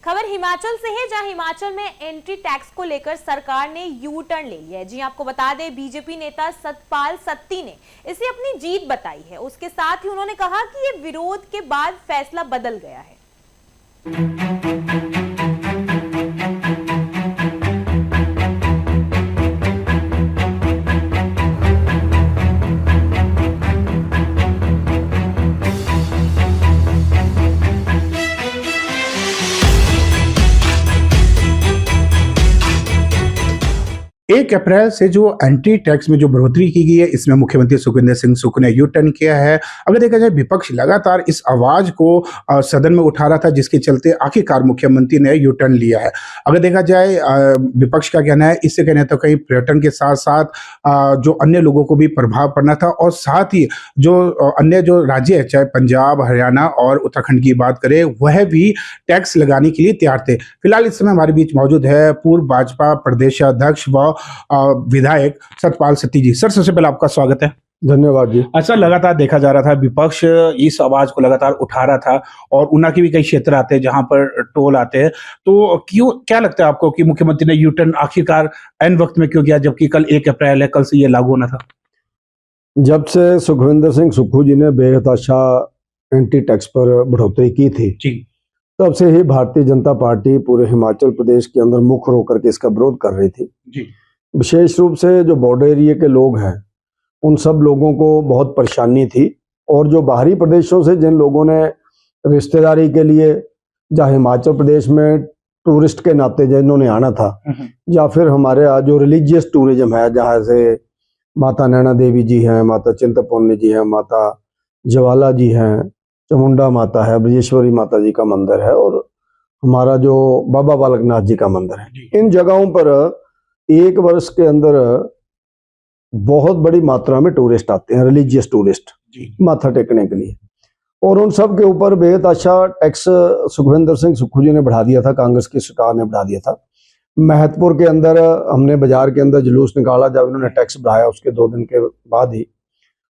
खबर हिमाचल से है, जहां हिमाचल में एंट्री टैक्स को लेकर सरकार ने यू टर्न ले लिया है। जी आपको बता दें, बीजेपी नेता सतपाल सत्ती ने इसे अपनी जीत बताई है। उसके साथ ही उन्होंने कहा कि ये विरोध के बाद फैसला बदल गया है। एक अप्रैल से जो एंट्री टैक्स में जो बढ़ोतरी की गई है, इसमें मुख्यमंत्री सुखविंदर सिंह सुक्खू ने यू टर्न किया है। अगर देखा जाए, विपक्ष लगातार इस आवाज को सदन में उठा रहा था, जिसके चलते आखिरकार मुख्यमंत्री ने यू टर्न लिया है। अगर देखा जाए, विपक्ष का कहना है, इससे कहना तो कहीं पर्यटन के साथ साथ जो अन्य लोगों को भी प्रभाव पड़ना था, और साथ ही जो अन्य जो राज्य है, चाहे पंजाब, हरियाणा और उत्तराखंड की बात करें, वह भी टैक्स लगाने के लिए तैयार थे। फिलहाल इस समय हमारे बीच मौजूद है पूर्व भाजपा प्रदेशाध्यक्ष व विधायक सतपाल सत्ती जी। सर, सबसे पहले आपका स्वागत है। धन्यवाद जी। अच्छा, लगातार देखा जा रहा था, विपक्ष इस आवाज को लगातार उठा रहा था, और ऊना के भी कई क्षेत्र आते हैं जहां पर टोल आते हैं, तो क्या लगता है आपको कि मुख्यमंत्री ने यू टर्न आखिरकार एन वक्त में क्यों किया, जबकि कल 1 अप्रैल है, कल से ये लागू होना था? जब से सुखविंदर सिंह सुक्खू जी ने बेहताशा एंटी टैक्स पर बढ़ोतरी की थी जी, तब से ही भारतीय जनता पार्टी पूरे हिमाचल प्रदेश के अंदर मुख्य होकर के इसका विरोध कर रही थी। जी, विशेष रूप से जो बॉर्डर एरिया के लोग हैं, उन सब लोगों को बहुत परेशानी थी, और जो बाहरी प्रदेशों से जिन लोगों ने रिश्तेदारी के लिए या हिमाचल प्रदेश में टूरिस्ट के नाते जिन्होंने आना था, या फिर हमारे यहाँ जो रिलीजियस टूरिज्म है, जहाँ से माता नैना देवी जी हैं, माता चिंतपूर्णी जी हैं, माता ज्वाला जी हैं, चामुंडा माता है, ब्रजेश्वरी माता जी का मंदिर है, और हमारा जो बाबा बालकनाथ जी का मंदिर है, इन जगहों पर एक वर्ष के अंदर बहुत बड़ी मात्रा में टूरिस्ट आते हैं, रिलीजियस टूरिस्ट माथा टेकने के लिए, और उन सब के ऊपर बेहताशा टैक्स सुखविंदर सिंह सुक्खू जी ने बढ़ा दिया था, कांग्रेस की सरकार ने बढ़ा दिया था। महतपुर के अंदर हमने बाजार के अंदर जुलूस निकाला जब इन्होंने टैक्स बढ़ाया, उसके 2 दिन के बाद ही,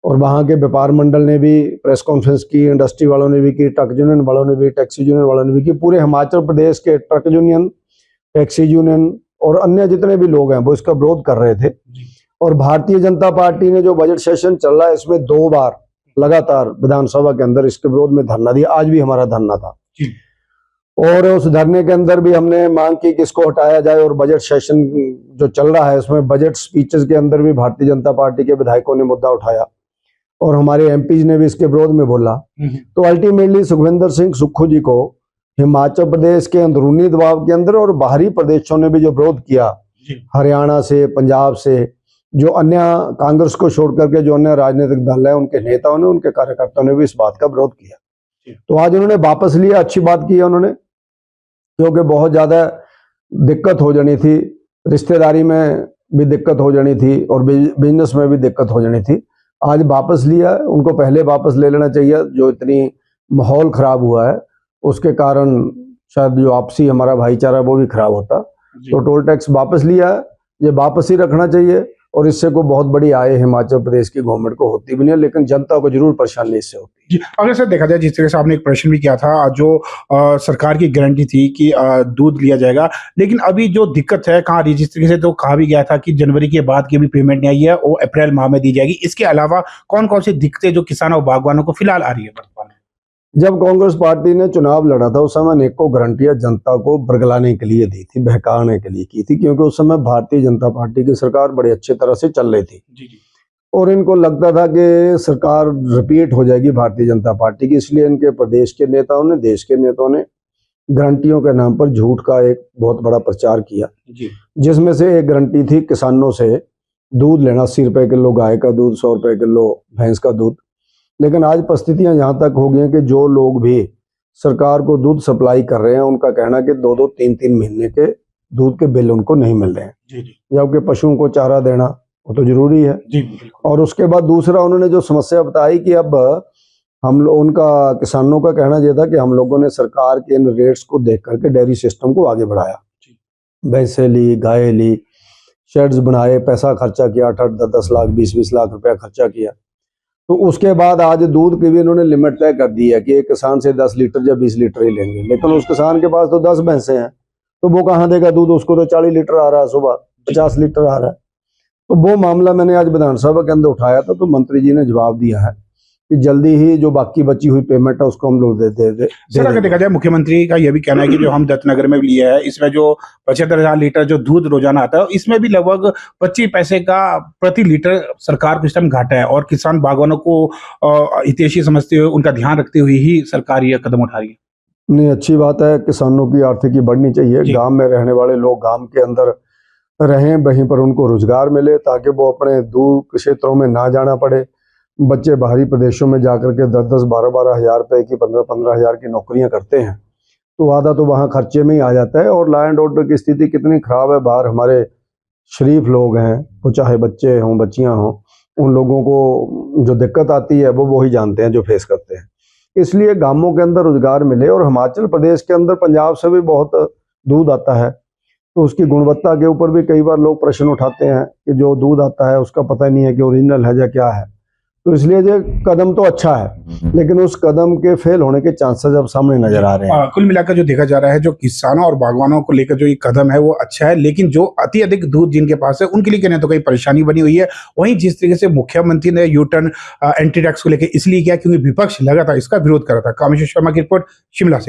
और वहाँ के व्यापार मंडल ने भी प्रेस कॉन्फ्रेंस की, इंडस्ट्री वालों ने भी की, ट्रक यूनियन वालों ने भी, टैक्सी यूनियन वालों ने भी की। पूरे हिमाचल प्रदेश के ट्रक यूनियन, टैक्सी यूनियन और अन्य जितने भी लोग हैं वो इसका विरोध कर रहे थे। और भारतीय जनता पार्टी ने जो बजट सेशन चल रहा है, इसमें 2 बार लगातार विधानसभा के अंदर इसके विरोध में धरना दिया। आज भी हमारा धरना था, और उस धरने के अंदर भी हमने मांग की कि इसको हटाया जाए, और बजट सेशन जो चल रहा है उसमें बजट स्पीचेस के अंदर भी भारतीय जनता पार्टी के विधायकों ने मुद्दा उठाया, और हमारे एमपीज ने भी इसके विरोध में बोला। तो अल्टीमेटली सुखविंदर सिंह सुक्खू जी को हिमाचल प्रदेश के अंदरूनी दबाव के अंदर और बाहरी प्रदेशों ने भी जो विरोध किया, हरियाणा से, पंजाब से, जो अन्य कांग्रेस को छोड़ करके जो अन्य राजनीतिक दल है, उनके नेताओं ने, उनके कार्यकर्ताओं ने भी इस बात का विरोध किया। तो आज उन्होंने वापस लिया, अच्छी बात की है उन्होंने, क्योंकि बहुत ज्यादा दिक्कत हो जानी थी, रिश्तेदारी में भी दिक्कत हो जानी थी, और बिजनेस में भी दिक्कत हो जानी थी। आज वापस लिया, उनको पहले वापस ले लेना चाहिए। जो इतनी माहौल खराब हुआ है, उसके कारण शायद जो आपसी हमारा भाईचारा वो भी खराब होता। तो टोल टैक्स वापस लिया है, ये वापस ही रखना चाहिए, और इससे को बहुत बड़ी आय हिमाचल प्रदेश की गवर्नमेंट को होती भी नहीं है, लेकिन जनता को जरूर परेशानी इससे होती है। अगर सर देखा जाए, जिस तरह से आपने एक प्रश्न भी किया था, जो सरकार की गारंटी थी कि दूध लिया जाएगा, लेकिन अभी जो दिक्कत है, कहाँ जिस तरीके से तो कहा भी गया था कि जनवरी के बाद की भी पेमेंट नहीं आई है, वो अप्रैल माह में दी जाएगी। इसके अलावा कौन कौन सी दिक्कतें जो किसानों और बागवानों को फिलहाल आ रही है वर्तमान में? जब कांग्रेस पार्टी ने चुनाव लड़ा था, उस समय अनेकों गारंटियां जनता को बरगलाने के लिए दी थी, बहकाने के लिए की थी, क्योंकि उस समय भारतीय जनता पार्टी की सरकार बड़े अच्छे तरह से चल रही थी। और इनको लगता था कि सरकार रिपीट हो जाएगी भारतीय जनता पार्टी की, इसलिए इनके प्रदेश के नेताओं ने, देश के नेताओं ने गारंटियों के नाम पर झूठ का एक बहुत बड़ा प्रचार किया, जिसमें से एक गारंटी थी किसानों से दूध लेना, 80 रुपए किलो गाय का दूध, 100 रुपए किलो भैंस का दूध। लेकिन आज परिस्थितियां यहाँ तक हो गई हैं कि जो लोग भी सरकार को दूध सप्लाई कर रहे हैं, उनका कहना कि 2-2, 3-3 महीने के दूध के बिल उनको नहीं मिल रहे हैं, जबकि पशुओं को चारा देना वो तो जरूरी है। और उसके बाद दूसरा उन्होंने जो समस्या बताई कि अब हम लोग, उनका किसानों का कहना यह था कि हम लोगों ने सरकार के इन रेट्स को देख करके डेयरी सिस्टम को आगे बढ़ाया, भैंसे ली, गाय ली, शेड्स बनाए, पैसा खर्चा किया, 8-8, 10-10 लाख, 20-20 लाख रुपया खर्चा किया। तो उसके बाद आज दूध की भी इन्होंने लिमिट तय कर दी है कि एक किसान से 10 लीटर या 20 लीटर ही लेंगे, लेकिन उस किसान के पास तो 10 भैंसे हैं, तो वो कहाँ देगा दूध? उसको तो 40 लीटर आ रहा है, सुबह 50 लीटर आ रहा है। तो वो मामला मैंने आज विधानसभा के अंदर उठाया था, तो मंत्री जी ने जवाब दिया है कि जल्दी ही जो बाकी बची हुई पेमेंट है उसको हम लोग दे सर, अगर देखा जाए मुख्यमंत्री का यह भी कहना है कि जो हम दत्तनगर में लिया है इसमें जो 75,000 लीटर जो दूध रोजाना आता है इसमें भी लगभग 25 पैसे का प्रति लीटर सरकार को इस टाइम घाटा है, और किसान बागवानों को हितैषी समझते हुए उनका ध्यान रखते हुए ही सरकार ये कदम उठा रही है। नहीं, अच्छी बात है, किसानों की आर्थिकी बढ़नी चाहिए। गांव में रहने वाले लोग गांव के अंदर रहें, वहीं पर उनको रोजगार मिले ताकि वो अपने दूर क्षेत्रों में ना जाना पड़े। बच्चे बाहरी प्रदेशों में जाकर के 10-10, 12-12 हज़ार रुपए की, 15-15 हज़ार की नौकरियां करते हैं, तो आधा तो वहाँ खर्चे में ही आ जाता है। और लॉ एंड ऑर्डर की स्थिति कितनी खराब है बाहर। हमारे शरीफ लोग हैं, वो चाहे बच्चे हों बच्चियां हों, उन लोगों को जो दिक्कत आती है वो ही जानते हैं जो फेस करते हैं। इसलिए गांवों के अंदर रोजगार मिले। और हिमाचल प्रदेश के अंदर पंजाब से भी बहुत दूध आता है, तो उसकी गुणवत्ता के ऊपर भी कई बार लोग प्रश्न उठाते हैं कि जो दूध आता है उसका पता नहीं है कि ओरिजिनल है या क्या है। तो इसलिए ये कदम तो अच्छा है, लेकिन उस कदम के फेल होने के चांसेस अब सामने नजर आ रहे हैं। कुल मिलाकर जो देखा जा रहा है, जो किसानों और बागवानों को लेकर जो ये कदम है वो अच्छा है, लेकिन जो अधिक दूध जिनके पास है उनके लिए कहने तो कई परेशानी बनी हुई है। वहीं जिस तरीके से मुख्यमंत्री ने यू टर्न एंटी टैक्स को लेकर इसलिए किया क्योंकि विपक्ष लगातार इसका विरोध कर रहा था। कामेश्वर शर्मा की रिपोर्ट, शिमला से।